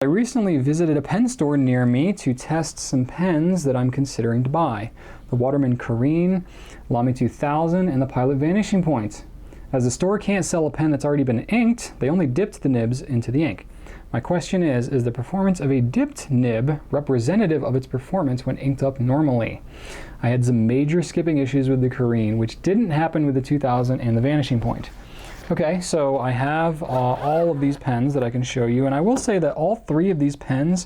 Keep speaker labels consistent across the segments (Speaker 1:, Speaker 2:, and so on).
Speaker 1: I recently visited a pen store near me to test some pens that I'm considering to buy. The Waterman Carène, Lamy 2000, and the Pilot Vanishing Point. As the store can't sell a pen that's already been inked, they only dipped the nibs into the ink. My question is the performance of a dipped nib representative of its performance when inked up normally? I had some major skipping issues with the Carène, which didn't happen with the 2000 and the Vanishing Point. Okay, so I have all of these pens that I can show you, and I will say that all three of these pens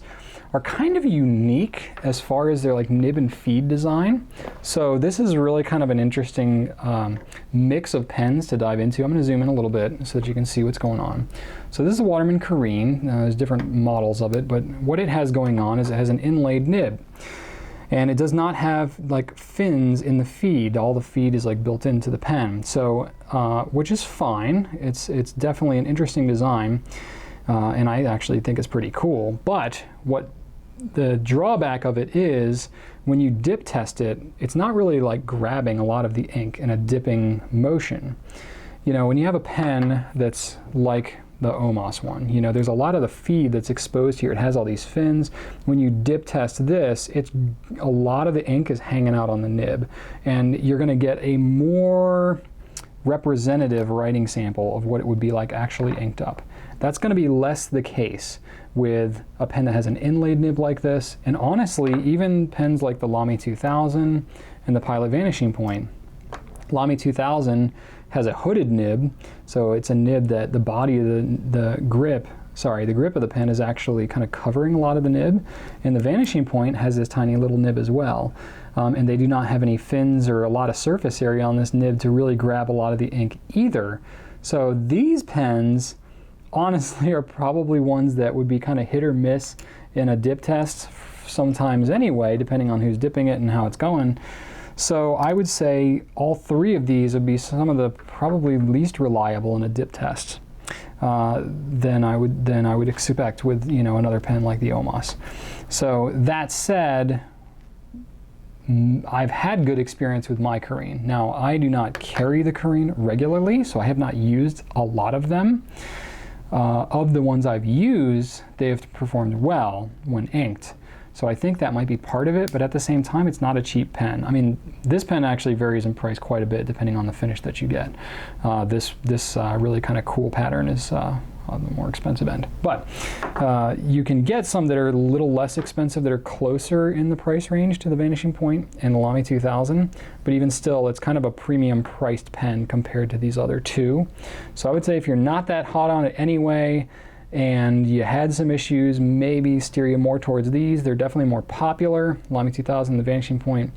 Speaker 1: are kind of unique as far as their like nib and feed design. So this is really kind of an interesting mix of pens to dive into. I'm going to zoom in a little bit so that you can see what's going on. So this is a Waterman Carène. There's different models of it, but what it has going on is it has an inlaid nib. And it does not have like fins in the feed. All the feed is like built into the pen. So, which is fine. It's definitely an interesting design, and I actually think it's pretty cool. But what the drawback of it is, when you dip test it, it's not really like grabbing a lot of the ink in a dipping motion. You know, when you have a pen that's like the Omos one, you know, there's a lot of the feed that's exposed here. It has all these fins. When you dip test this, it's a lot of the ink is hanging out on the nib, and you're going to get a more representative writing sample of what it would be like actually inked up. That's going to be less the case with a pen that has an inlaid nib like this, and honestly, even pens like the Lamy 2000 and the Pilot Vanishing Point. Lamy 2000 has a hooded nib, so it's a nib that the body of the grip of the pen is actually kind of covering a lot of the nib, and the Vanishing Point has this tiny little nib as well. And they do not have any fins or a lot of surface area on this nib to really grab a lot of the ink either. So these pens honestly are probably ones that would be kind of hit or miss in a dip test sometimes anyway, depending on who's dipping it and how it's going. So I would say all three of these would be some of the probably least reliable in a dip test than I would expect with, you know, another pen like the Omos. So that said, I've had good experience with my Carène. Now, I do not carry the Carène regularly, so I have not used a lot of them. Of the ones I've used, they have performed well when inked. So I think that might be part of it, but at the same time, it's not a cheap pen. I mean, this pen actually varies in price quite a bit depending on the finish that you get. This really kind of cool pattern is on the more expensive end. But you can get some that are a little less expensive that are closer in the price range to the Vanishing Point and the Lamy 2000, but even still, it's kind of a premium priced pen compared to these other two. So I would say if you're not that hot on it anyway, and you had some issues, maybe steer you more towards these. They're definitely more popular, Lamy 2000, the Vanishing Point.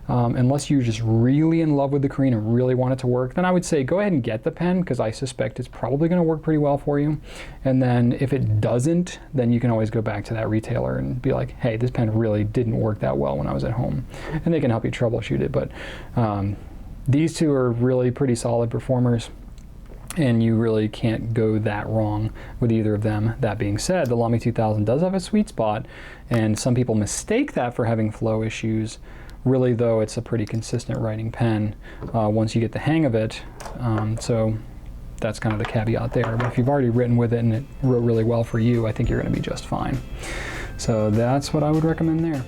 Speaker 1: Unless you're just really in love with the Carène and really want it to work, then I would say go ahead and get the pen, because I suspect it's probably going to work pretty well for you. And then if it doesn't, then you can always go back to that retailer and be like, hey, this pen really didn't work that well when I was at home. And they can help you troubleshoot it. But these two are really pretty solid performers, and you really can't go that wrong with either of them. That being said, the Lamy 2000 does have a sweet spot, and some people mistake that for having flow issues. Really, though, it's a pretty consistent writing pen once you get the hang of it. So that's kind of the caveat there. But if you've already written with it and it wrote really well for you, I think you're going to be just fine. So that's what I would recommend there.